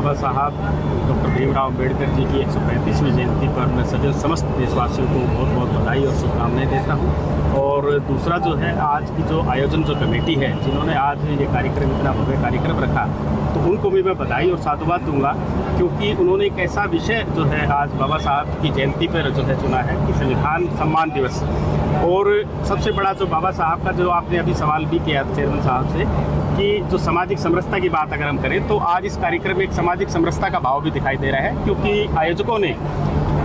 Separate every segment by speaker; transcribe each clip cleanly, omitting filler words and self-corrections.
Speaker 1: बाबा साहब डॉक्टर भीमराव अम्बेडकर जी की 135वीं जयंती पर मैं सभी समस्त देशवासियों को बहुत बहुत बधाई और शुभकामनाएं देता हूं। और दूसरा जो है, आज की जो आयोजन जो कमेटी है जिन्होंने आज ये कार्यक्रम, इतना भव्य कार्यक्रम रखा, तो उनको भी मैं बधाई और साधुवाद दूंगा, क्योंकि उन्होंने एक ऐसा विषय जो है आज बाबा साहब की जयंती पर जो है चुना है कि संविधान सम्मान दिवस। और सबसे बड़ा जो बाबा साहब का जो आपने अभी सवाल भी किया चेयरमैन साहब से कि जो सामाजिक समरसता की बात अगर हम करें, तो आज इस कार्यक्रम में एक सामाजिक समरसता का भाव भी दिखाई दे रहा है, क्योंकि आयोजकों ने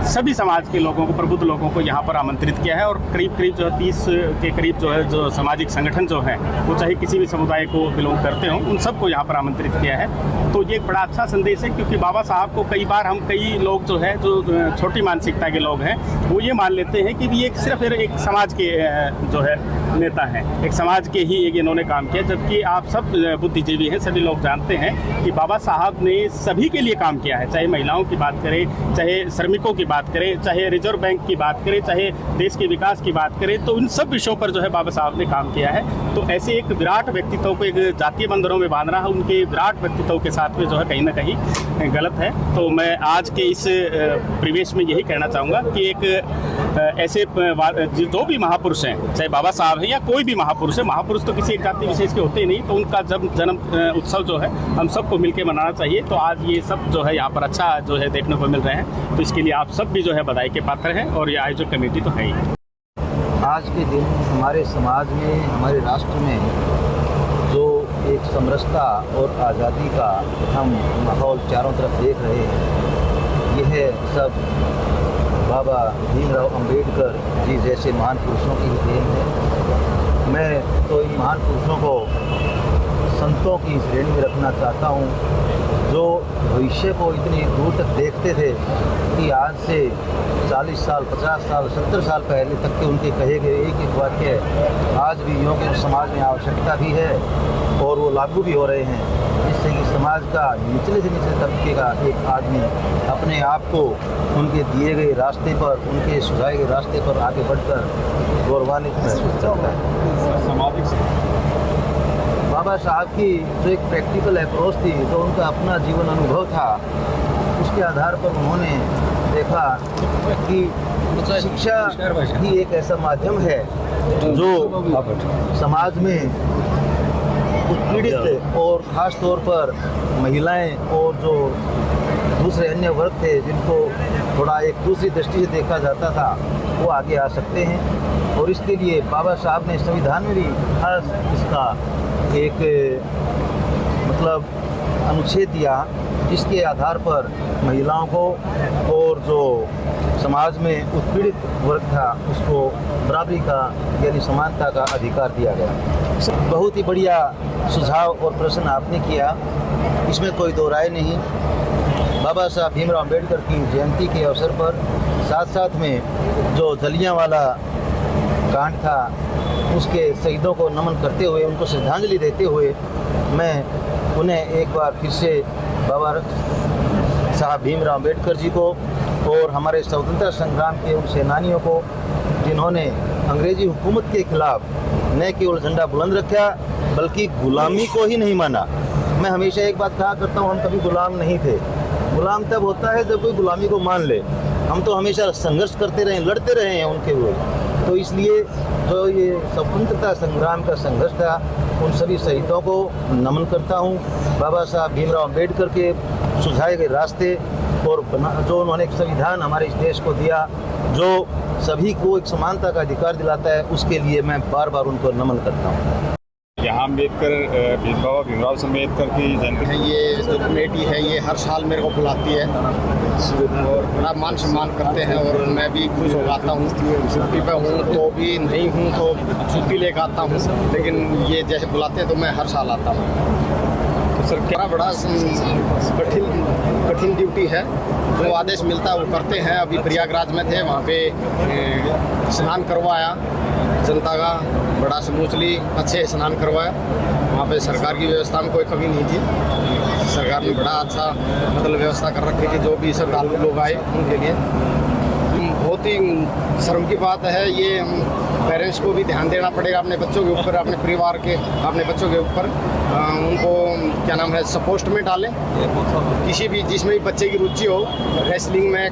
Speaker 1: सभी समाज के लोगों को, प्रबुद्ध लोगों को यहाँ पर आमंत्रित किया है। और करीब करीब जो 30 के करीब जो है जो सामाजिक संगठन जो है, वो चाहे किसी भी समुदाय को बिलोंग करते हों, उन सबको यहाँ पर आमंत्रित किया है। तो ये एक बड़ा अच्छा संदेश है, क्योंकि बाबा साहब को कई लोग जो है, जो छोटी मानसिकता के लोग हैं, वो ये मान लेते हैं कि ये सिर्फ एक समाज के जो है नेता हैं, एक समाज के ही एक इन्होंने काम किया। जबकि आप सब बुद्धिजीवी हैं, सभी लोग जानते हैं कि बाबा साहब ने सभी के लिए काम किया है, चाहे महिलाओं की बात करें, चाहे श्रमिकों की बात करें, चाहे रिजर्व बैंक की बात करें, चाहे देश के विकास की बात करें, तो उन सब विषयों पर जो है बाबा साहब ने काम किया है। तो ऐसे एक विराट व्यक्तित्व को एक जातीय बंधनों में बांधना है, उनके विराट व्यक्तित्व के साथ में जो है कहीं ना कहीं गलत है। तो मैं आज के इस परिवेश में यही कहना चाहूँगा कि एक ऐसे जो भी महापुरुष हैं, चाहे बाबा साहब हैं या कोई भी महापुरुष है, महापुरुष तो किसी एक जाति विशेष के होते ही नहीं, तो उनका जब जन्म उत्सव जो है हम सबको मिलकर मनाना चाहिए। तो आज ये सब जो है यहाँ पर अच्छा जो है देखने को मिल रहे हैं, तो इसके लिए आप सब भी जो है बधाई के पात्र हैं, और ये आयोजक कमेटी तो है ही।
Speaker 2: आज के दिन हमारे समाज में, हमारे राष्ट्र में जो एक समरसता और आज़ादी का हम माहौल चारों तरफ देख रहे हैं, यह सब बाबा भीमराव अम्बेडकर जी जैसे महान पुरुषों की देन है। मैं तो इन महान पुरुषों को संतों की श्रेणी में रखना चाहता हूँ, जो भविष्य को इतनी दूर तक देखते थे कि आज से 40 साल, 50 साल, 70 साल पहले तक के उनके कहे गए एक एक वाक्य आज भी युवाओं के समाज में आवश्यकता भी है और वो लागू भी हो रहे हैं, जिससे कि समाज का निचले से निचले तबके का एक आदमी अपने आप को उनके दिए गए रास्ते पर, उनके सुझाए गए रास्ते पर आगे बढ़कर गौरवान्वित महसूस करता है। बाबा साहब की जो एक प्रैक्टिकल अप्रोच थी, जो उनका अपना जीवन अनुभव था, उसके आधार पर उन्होंने देखा कि शिक्षा ही एक ऐसा माध्यम है जो समाज में उत्पीड़ित और ख़ास तौर पर महिलाएं और जो दूसरे अन्य वर्ग थे, जिनको थोड़ा एक दूसरी दृष्टि से देखा जाता था, वो आगे आ सकते हैं। और इसके लिए बाबा साहब ने संविधान में भी खास इसका एक मतलब अनुच्छेद दिया, जिसके आधार पर महिलाओं को और जो समाज में उत्पीड़ित वर्ग था उसको बराबरी का यानी समानता का अधिकार दिया गया। बहुत ही बढ़िया सुझाव और प्रश्न आपने किया, इसमें कोई दो राय नहीं। बाबा साहब भीमराव अम्बेडकर की जयंती के अवसर पर साथ साथ में जो जलियांवाला कांड था, उसके शहीदों को नमन करते हुए, उनको श्रद्धांजलि देते हुए, मैं उन्हें एक बार फिर से बाबा साहब भीमराव अम्बेडकर जी को और हमारे स्वतंत्रता संग्राम के उन सेनानियों को जिन्होंने अंग्रेजी हुकूमत के खिलाफ न केवल झंडा बुलंद रखा बल्कि गुलामी को ही नहीं माना। मैं हमेशा एक बात कहा करता हूँ, हम कभी गुलाम नहीं थे। गुलाम तब होता है जब कोई गुलामी को मान ले। हम तो हमेशा संघर्ष करते रहे, लड़ते रहे हैं उनके विरुद्ध। तो इसलिए जो ये स्वतंत्रता संग्राम का संघर्ष था, उन सभी शहीदों को नमन करता हूँ। बाबा साहब भीमराव अम्बेडकर के सुझाए गए रास्ते और जो उन्होंने एक संविधान हमारे इस देश को दिया, जो सभी को एक समानता का अधिकार दिलाता है, उसके लिए मैं बार बार उनको नमन करता हूँ।
Speaker 3: यहाँ अम्बेडकर बाबा भीमराव अम्बेडकर की जयंती
Speaker 4: है, ये जो कमेटी है ये हर साल मेरे को बुलाती है और बड़ा मान सम्मान करते हैं और मैं भी खुश हो जाता हूँ। छुट्टी पे हूँ तो भी, नहीं हूँ तो छुट्टी लेकर आता हूँ, लेकिन ये जैसे बुलाते हैं तो मैं हर साल आता हूँ। तो सर क्या बड़ा कठिन ड्यूटी है, जो आदेश मिलता है वो करते हैं। अभी प्रयागराज में थे, वहाँ पे स्नान करवाया जनता का, बड़ा स्मूथली अच्छे स्नान करवाया। वहाँ पे सरकार की व्यवस्था में कोई कमी नहीं थी। सरकार ने बड़ा अच्छा मतलब व्यवस्था कर रखी थी, जो भी श्रद्धालु लोग आए उनके लिए बहुत बहुत ही शर्म की बात है। ये पेरेंट्स को भी ध्यान देना पड़ेगा अपने बच्चों के ऊपर, अपने परिवार के, अपने बच्चों के ऊपर। उनको क्या नाम है सपोस्ट में डालें, किसी भी जिसमें भी बच्चे की रुचि हो, रेसलिंग में,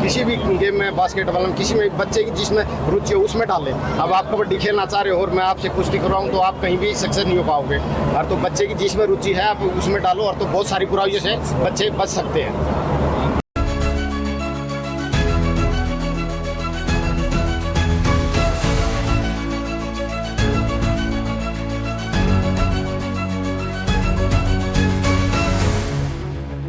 Speaker 4: किसी भी गेम में, बास्केटबॉल में, किसी में बच्चे की जिसमें रुचि हो उसमें डालें। अब आप कबड्डी खेलना चाह रहे हो और मैं आपसे कुश्ती करवाऊँ तो आप कहीं भी सक्सेस नहीं हो पाओगे। और तो बच्चे की जिसमें रुचि है आप उसमें डालो, और तो बहुत सारी बुराइयों से बच्चे बच सकते हैं।